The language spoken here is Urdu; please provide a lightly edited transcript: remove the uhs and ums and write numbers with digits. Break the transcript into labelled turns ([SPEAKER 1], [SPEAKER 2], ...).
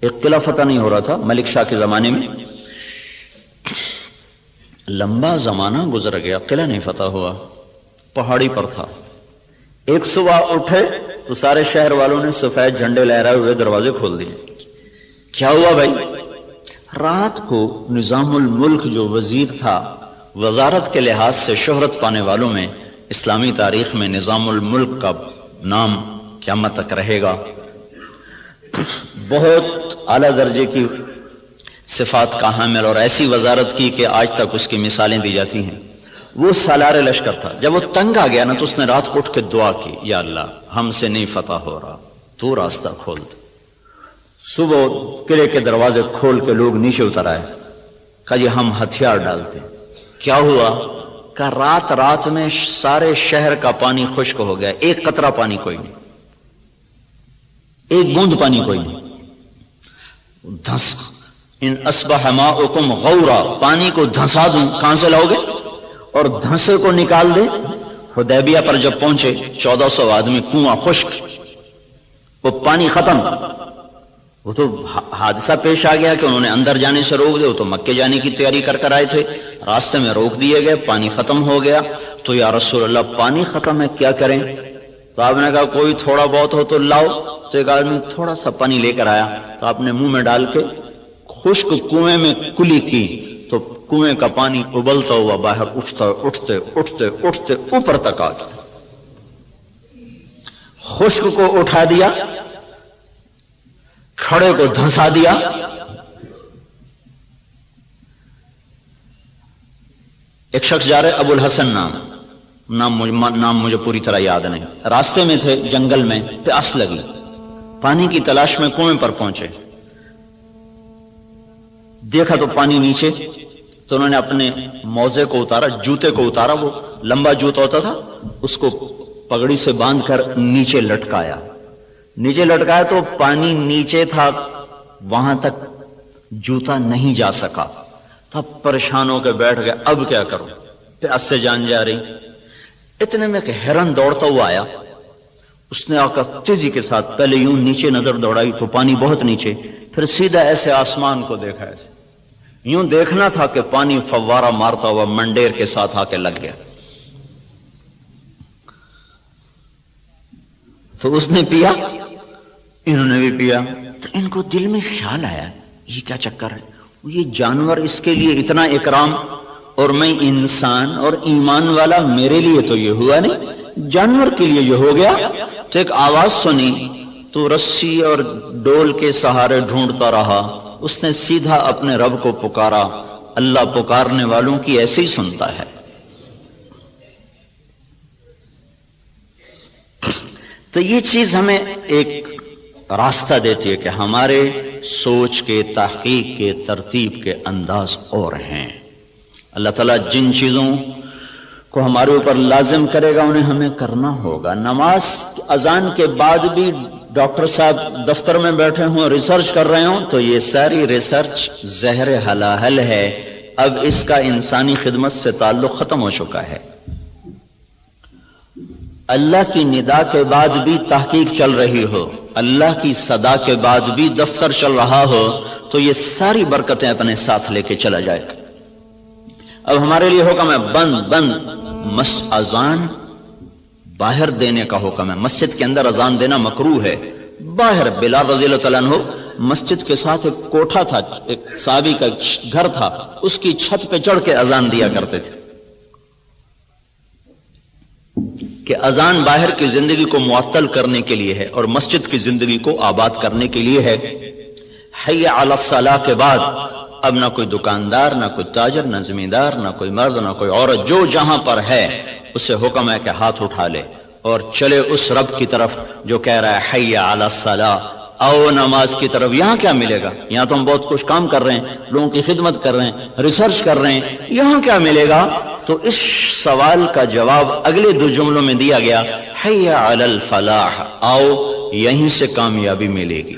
[SPEAKER 1] ایک قلعہ فتح نہیں ہو رہا تھا ملک شاہ کے زمانے میں، لمبا زمانہ گزر گیا، قلعہ نہیں فتح ہوا، پہاڑی پر تھا۔ ایک صبح اٹھے تو سارے شہر والوں نے سفید جھنڈے لہرائے ہوئے دروازے کھول دیے۔ کیا ہوا بھائی؟ رات کو نظام الملک جو وزیر تھا، وزارت کے لحاظ سے شہرت پانے والوں میں اسلامی تاریخ میں نظام الملک کا نام قیامت تک رہے گا، بہت اعلیٰ درجے کی صفات کا حامل اور ایسی وزارت کی کہ آج تک اس کی مثالیں دی جاتی ہیں۔ وہ سالار لشکر تھا۔ جب وہ تنگ آ گیا نا تو اس نے رات کو اٹھ کے دعا کی، یا اللہ ہم سے نہیں فتح ہو رہا، تو راستہ کھول دے۔ صبح قلعے کے دروازے کھول کے لوگ نیچے اتر آئے، کہا جی ہم ہتھیار ڈالتے۔ کیا ہوا؟ کہا رات میں سارے شہر کا پانی خشک ہو گیا، ایک قطرہ پانی کوئی نہیں، ایک بوند پانی کوئی نہیں۔ دھس ان اصبح ماؤکم غورا، پانی کو دھسا دوں، کہاں سے لاؤ گے؟ اور دھنسے کو نکال دے۔ حدیبیہ پر جب پہنچے 1400 آدمی، کنواں خشک، وہ پانی ختم۔ وہ تو حادثہ پیش آ گیا کہ انہوں نے اندر جانے سے روک دے، وہ تو مکے جانے کی تیاری کر آئے تھے، راستے میں روک دیے گئے، پانی ختم ہو گیا۔ تو یا رسول اللہ پانی ختم ہے، کیا کریں؟ تو آپ نے کہا کوئی تھوڑا بہت ہو تو لاؤ۔ تو ایک آدمی تھوڑا سا پانی لے کر آیا، تو آپ نے منہ میں ڈال کے خشک کنویں میں کلی کی، تو کنویں کا پانی ابلتا ہوا باہر اٹھتے اوپر تک آ گیا۔ خشک کو اٹھا دیا، کھڑے کو دھنسا دیا۔ ایک شخص جا رہے، ابو الحسن نام مجھے پوری طرح یاد نہیں، راستے میں تھے جنگل میں، پیاس لگی، پانی کی تلاش میں کنویں پر پہنچے، دیکھا تو پانی نیچے، تو انہوں نے اپنے موزے کو اتارا، جوتے کو اتارا، وہ لمبا جوتا ہوتا تھا، اس کو پگڑی سے باندھ کر نیچے لٹکایا تو پانی نیچے تھا، وہاں تک جوتا نہیں جا سکا۔ تب پریشان ہو کے بیٹھ گئے، اب کیا کروں، پیاس سے جان جا رہی۔ اتنے میں کہ ہرن دوڑتا ہوا آیا، اس نے آ کر تیزی کے ساتھ پہلے یوں نیچے نظر دوڑائی تو پانی بہت نیچے، پھر سیدھا ایسے آسمان کو دیکھا، ایسے یوں دیکھنا تھا کہ پانی فوارہ مارتا ہوا منڈیر کے ساتھ آ کے لگ گیا۔ تو اس نے پیا، انہوں نے بھی پیا، تو ان کو دل میں خیال آیا یہ کیا چکر ہے، یہ جانور اس کے لیے اتنا اکرام اور میں انسان اور ایمان والا، میرے لیے تو یہ ہوا نہیں، جانور کے لیے یہ ہو گیا۔ تو ایک آواز سنی تو رسی اور ڈول کے سہارے ڈھونڈتا رہا، اس نے سیدھا اپنے رب کو پکارا۔ اللہ پکارنے والوں کی ایسے ہی سنتا ہے۔ تو یہ چیز ہمیں ایک راستہ دیتی ہے کہ ہمارے سوچ کے، تحقیق کے، ترتیب کے انداز اور ہیں۔ اللہ تعالیٰ جن چیزوں کو ہمارے اوپر لازم کرے گا انہیں ہمیں کرنا ہوگا۔ نماز اذان کے بعد بھی ڈاکٹر صاحب دفتر میں بیٹھے ہوں، ریسرچ کر رہے ہوں، تو یہ ساری ریسرچ زہر حلاحل ہے، اب اس کا انسانی خدمت سے تعلق ختم ہو چکا ہے۔ اللہ کی ندا کے بعد بھی تحقیق چل رہی ہو، اللہ کی صدا کے بعد بھی دفتر چل رہا ہو، تو یہ ساری برکتیں اپنے ساتھ لے کے چلا جائے گا۔ اب ہمارے لیے حکم ہے بند اذان باہر دینے کا حکم ہے۔ مسجد کے اندر اذان دینا مکروہ ہے، باہر بلال رضی اللہ تعالیٰ عنہ مسجد کے ساتھ ایک کوٹھا تھا، ایک صحابی کا گھر تھا، اس کی چھت پہ چڑھ کے اذان دیا کرتے تھے کہ اذان باہر کی زندگی کو معطل کرنے کے لیے ہے اور مسجد کی زندگی کو آباد کرنے کے لیے ہے۔ حی علی الصلاۃ کے بعد اب نہ کوئی دکاندار، نہ کوئی تاجر، نہ زمیندار، نہ کوئی مرد، نہ کوئی عورت، جو جہاں پر ہے اسے حکم ہے کہ ہاتھ اٹھا لے اور چلے اس رب کی طرف جو کہہ رہا ہے حی علی الصلاۃ، آؤ نماز کی طرف۔ یہاں کیا ملے گا؟ یہاں تو ہم بہت کچھ کام کر رہے ہیں، لوگوں کی خدمت کر رہے ہیں، ریسرچ کر رہے ہیں، یہاں کیا ملے گا؟ تو اس سوال کا جواب اگلے دو جملوں میں دیا گیا، حی علی الفلاح، آؤ یہیں سے کامیابی ملے گی۔